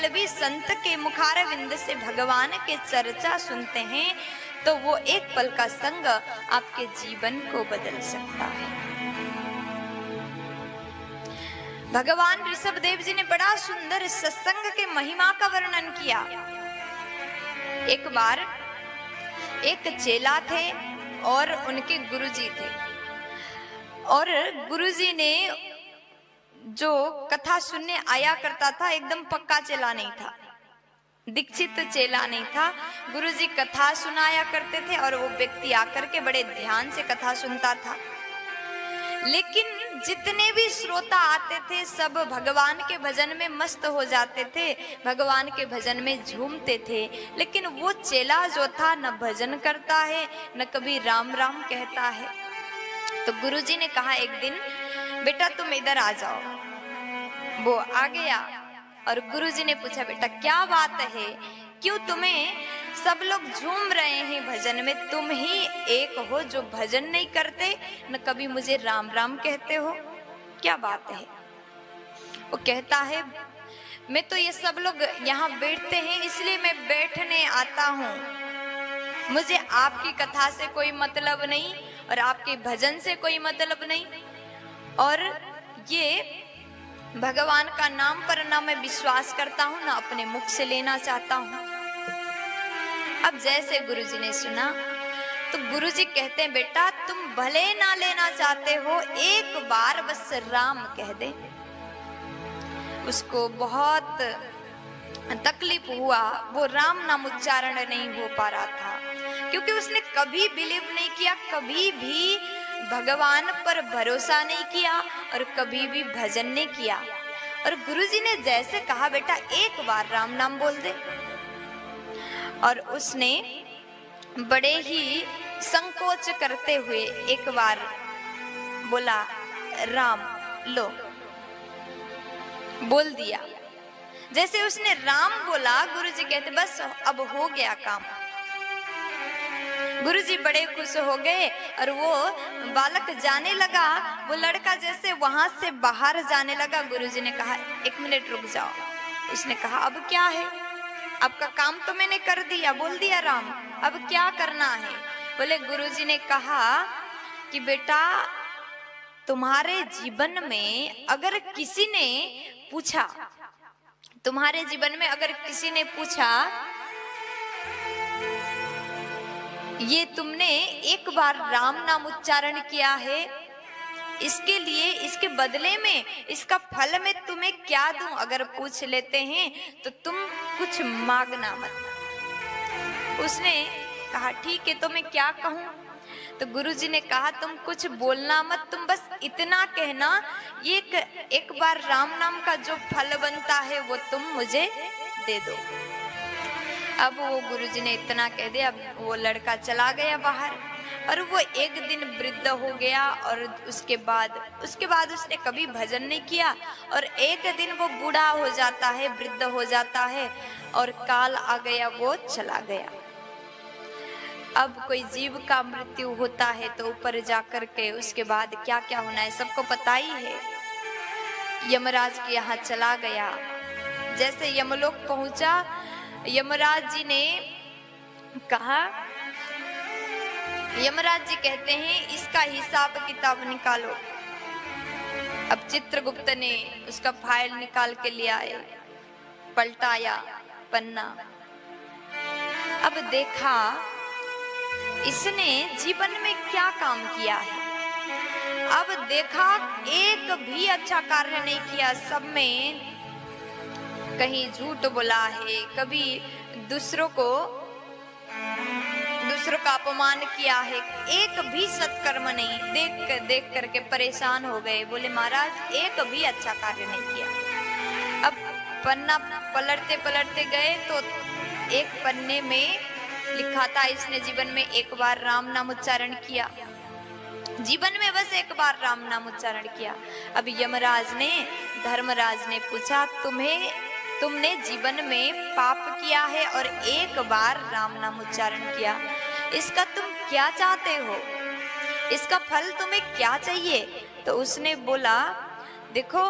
पल भी संत के मुखारविंद से भगवान के चर्चा सुनते हैं तो वो एक पल का संग आपके जीवन को बदल सकता है। भगवान ऋषभदेव जी ने बड़ा सुंदर सत्संग के महिमा का वर्णन किया। एक बार एक चेला थे और उनके गुरुजी थे, और गुरुजी ने जो कथा सुनने आया करता था एकदम पक्का चेला नहीं था, दीक्षित चेला नहीं था। गुरुजी कथा सुनाया करते थे और वो व्यक्ति आकर के बड़े ध्यान से कथा सुनता था, लेकिन जितने भी श्रोता आते थे सब भगवान के भजन में मस्त हो जाते थे, भगवान के भजन में झूमते थे। लेकिन वो चेला जो था न भजन करता है न कभी राम राम कहता है। तो गुरुजी ने कहा एक दिन, बेटा तुम इधर आ जाओ। वो आ गया और गुरुजी ने पूछा, बेटा क्या बात है, क्यों तुम्हें सब लोग झूम रहे हैं भजन में, तुम ही एक हो जो भजन नहीं करते न कभी मुझे राम राम कहते हो, क्या बात है? वो कहता है, मैं तो ये सब लोग यहाँ बैठते हैं इसलिए मैं बैठने आता हूँ, मुझे आपकी कथा से कोई मतलब नहीं और आपके भजन से कोई मतलब नहीं, और ये भगवान का नाम पर ना मैं विश्वास करता हूँ ना अपने मुख से लेना चाहता हूँ। अब जैसे गुरुजी ने सुना तो गुरुजी कहते हैं, बेटा तुम भले ना लेना चाहते हो, एक बार बस राम कह दे। उसको बहुत तकलीफ हुआ, वो राम नाम उच्चारण नहीं हो पा रहा था, क्योंकि उसने कभी बिलीव नहीं किया, कभी भी भगवान पर भरोसा नहीं किया और कभी भी भजन नहीं किया। और गुरुजी ने जैसे कहा, बेटा एक बार राम नाम बोल दे, और उसने बड़े ही संकोच करते हुए एक बार बोला, राम लो, बोल दिया। जैसे उसने राम बोला, गुरुजी कहते बस अब हो गया काम। गुरुजी बड़े खुश हो गए और वो बालक जाने लगा, वो लड़का जैसे वहां से बाहर जाने लगा। गुरुजी ने कहा, एक मिनट रुक जाओ। उसने कहा, अब क्या है, आपका काम तो मैंने कर दिया, बोल दिया राम, अब क्या करना है? बोले, गुरुजी ने कहा कि बेटा तुम्हारे जीवन में अगर किसी ने पूछा, तुम्हारे जीवन में अगर किसी ने पूछा ये तुमने एक बार राम नाम उच्चारण किया है, इसके लिए इसके बदले में इसका फल मैं तुम्हें क्या दूं, अगर पूछ लेते हैं तो तुम कुछ मांगना मत। उसने कहा ठीक है, तो मैं क्या कहूं? तो गुरुजी ने कहा, तुम कुछ बोलना मत, तुम बस इतना कहना, ये एक बार राम नाम का जो फल बनता है वो तुम मुझे दे दो। अब वो गुरुजी ने इतना कह दिया, अब वो लड़का चला गया बाहर और वो एक दिन वृद्ध हो गया, और उसके बाद उसने कभी भजन नहीं किया, और एक दिन वो बूढ़ा हो जाता है, वृद्ध हो जाता है, और काल आ गया, वो चला गया। अब कोई जीव का मृत्यु होता है तो ऊपर जाकर के उसके बाद क्या क्या होना है सबको पता ही है। यमराज के यहाँ चला गया, जैसे यमलोक पहुंचा, यमराज जी ने कहा, यमराज जी कहते हैं इसका हिसाब किताब निकालो। अब चित्रगुप्त ने उसका फाइल निकाल के ले आए, पलटाया पन्ना, अब देखा इसने जीवन में क्या काम किया है। अब देखा एक भी अच्छा कार्य नहीं किया, सब में कहीं झूठ बोला है, कभी दूसरों का अपमान किया है, एक भी सत्कर्म नहीं। देख करके परेशान हो गए, बोले महाराज एक भी अच्छा कार्य नहीं किया। अब पन्ना पलटते पलटते गए तो एक पन्ने में लिखा था इसने जीवन में एक बार राम नाम उच्चारण किया, जीवन में बस एक बार राम नाम उच्चारण किया। अब यमराज ने, धर्मराज ने पूछा, तुमने जीवन में पाप किया है और एक बार राम नाम उच्चारण किया, इसका तुम क्या चाहते हो, इसका फल तुम्हें क्या चाहिए? तो उसने बोला, देखो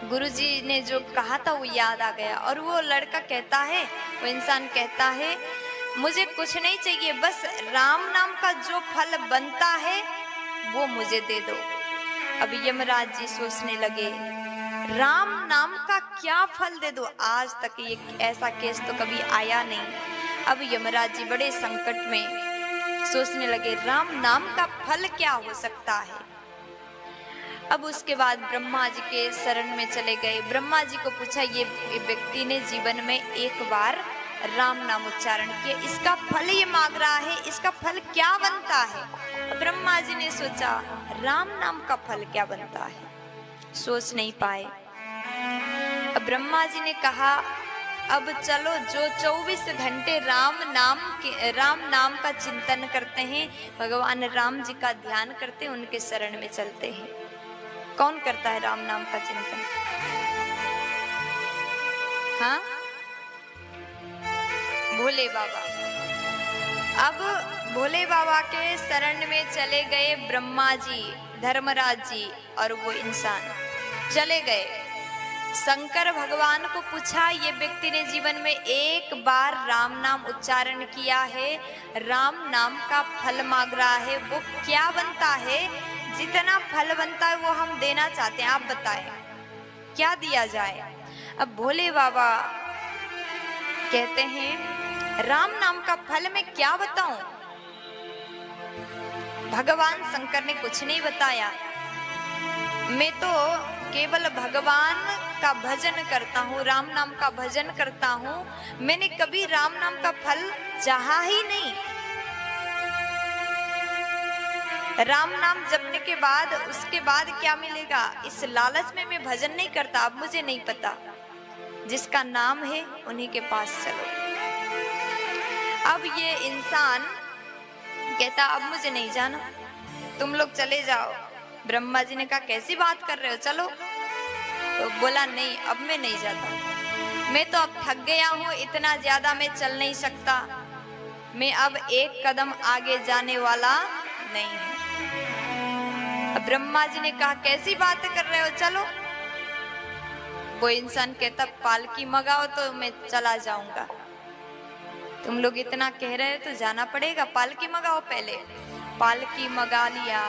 गुरुजी ने जो कहा था वो याद आ गया। और वो लड़का कहता है, वो इंसान कहता है, मुझे कुछ नहीं चाहिए, बस राम नाम का जो फल बनता है वो मुझे दे दो। अब यमराज जी सोचने लगे, राम नाम का क्या फल दे दो, आज तक ये ऐसा केस तो कभी आया नहीं। अब यमराज जी बड़े संकट में सोचने लगे, राम नाम का फल क्या हो सकता है। अब उसके बाद ब्रह्मा जी के शरण में चले गए। ब्रह्मा जी को पूछा, ये व्यक्ति ने जीवन में एक बार राम नाम उच्चारण किया, इसका फल ये मांग रहा है, इसका फल क्या बनता है। ब्रह्मा जी ने सोचा, राम नाम का फल क्या बनता है, सोच नहीं पाए। अब ब्रह्मा जी ने कहा, अब चलो जो 24 घंटे राम नाम का चिंतन करते हैं, भगवान राम जी का ध्यान करते हैं, उनके शरण में चलते हैं। कौन करता है राम नाम का चिंतन? हाँ, भोले बाबा। अब भोले बाबा के शरण में चले गए ब्रह्मा जी, धर्मराज जी और वो इंसान चले गए। शंकर भगवान को पूछा, ये व्यक्ति ने जीवन में एक बार राम नाम उच्चारण किया है, राम नाम का फल मांग रहा है, वो क्या बनता है? जितना फल बनता है वो हम देना चाहते हैं, आप बताएं क्या दिया जाए। अब भोले बाबा कहते हैं, राम नाम का फल मैं क्या बताऊं? भगवान शंकर ने कुछ नहीं बताया, मैं तो केवल भगवान का भजन करता हूँ, राम नाम का भजन करता हूँ, मैंने कभी राम नाम का फल चाहा ही नहीं। राम नाम जपने के बाद उसके बाद क्या मिलेगा, इस लालच में मैं भजन नहीं करता। अब मुझे नहीं पता, जिसका नाम है उन्हीं के पास चलो। अब ये इंसान कहता, अब मुझे नहीं जाना, तुम लोग चले जाओ। ब्रह्मा जी ने कहा, कैसी बात कर रहे हो, चलो। तो बोला, नहीं अब मैं नहीं जाता, मैं तो अब थक गया हूँ, इतना ज्यादा मैं चल नहीं सकता, मैं अब एक कदम आगे जाने वाला नहीं हूँ। अब ब्रह्मा जी ने कहा, कैसी बातें कर रहे हो, चलो। वो इंसान कहता, पालकी मंगाओ तो मैं चला जाऊंगा। तुम लोग इतना कह रहे हो तो जाना पड़ेगा, पालकी मंगाओ। पहले पालकी मंगा लिया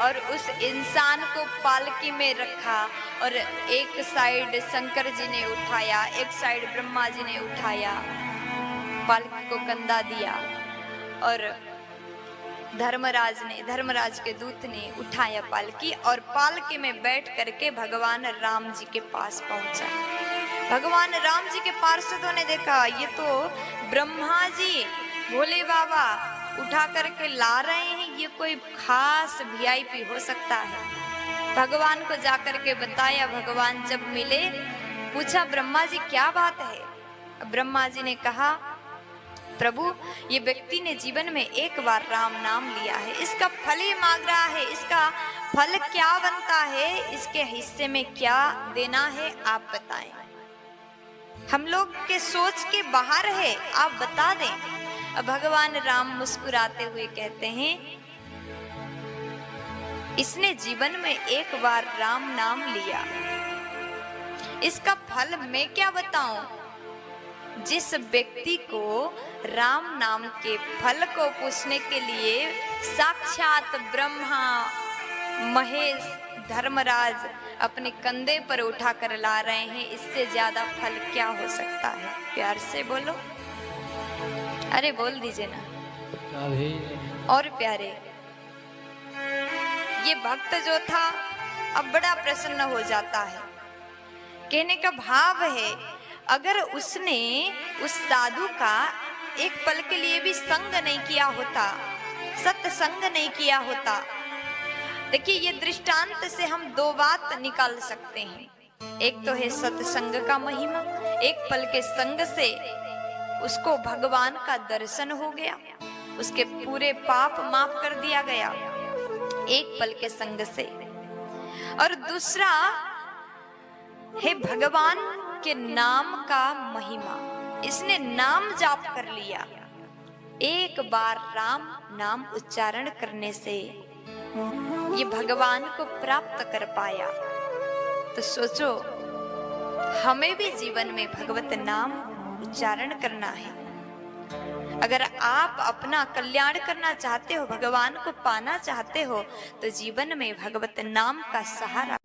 और उस इंसान को पालकी में रखा, और एक साइड शंकर जी ने उठाया, एक साइड ब्रह्मा जी ने उठाया, पालकी को कंधा दिया, और धर्मराज के दूत ने उठाया पालकी, और पालकी में बैठ करके भगवान राम जी के पास पहुंचा। भगवान राम जी के पार्षदों ने देखा, ये तो ब्रह्मा जी भोले बाबा उठा करके ला रहे हैं, ये कोई खास वीआईपी हो सकता है। भगवान को जाकर के बताया। भगवान जब मिले, पूछा, ब्रह्मा जी क्या बात है? ब्रह्मा जी ने कहा, प्रभु ये व्यक्ति ने जीवन में एक बार राम नाम लिया है, इसका फल ही मांग रहा है, इसका फल क्या बनता है, इसके हिस्से में क्या देना है, आप बताएं। हम लोग के सोच के बाहर है, आप बता दें। अब भगवान राम मुस्कुराते हुए कहते हैं, इसने जीवन में एक बार राम नाम लिया, इसका फल मैं क्या बताऊं। जिस व्यक्ति को राम नाम के फल को पूछने के लिए साक्षात ब्रह्मा महेश धर्मराज अपने कंधे पर उठा कर ला रहे हैं, इससे ज्यादा फल क्या हो सकता है? प्यार से बोलो, अरे बोल दीजिए ना, और प्यारे। ये भक्त जो था अब बड़ा प्रसन्न हो जाता है। कहने का भाव है, अगर उसने उस साधु का एक पल के लिए भी संग नहीं किया होता, सत्संग नहीं किया होता। देखिए, ये दृष्टांत से हम दो बात निकाल सकते हैं। एक तो है सत्संग का महिमा, एक पल के संग से उसको भगवान का दर्शन हो गया, उसके पूरे पाप माफ कर दिया गया एक पल के संग से। और दूसरा है भगवान के नाम का महिमा, इसने नाम जाप कर लिया। एक बार राम नाम उच्चारण करने से ये भगवान को प्राप्त कर पाया। तो सोचो, हमें भी जीवन में भगवत नाम उच्चारण करना है। अगर आप अपना कल्याण करना चाहते हो, भगवान को पाना चाहते हो, तो जीवन में भगवत नाम का सहारा।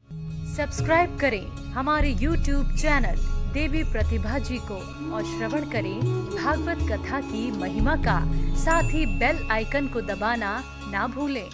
सब्सक्राइब करें हमारे YouTube चैनल देवी प्रतिभा जी को और श्रवण करें भागवत कथा की महिमा का। साथ ही बेल आइकन को दबाना ना भूलें।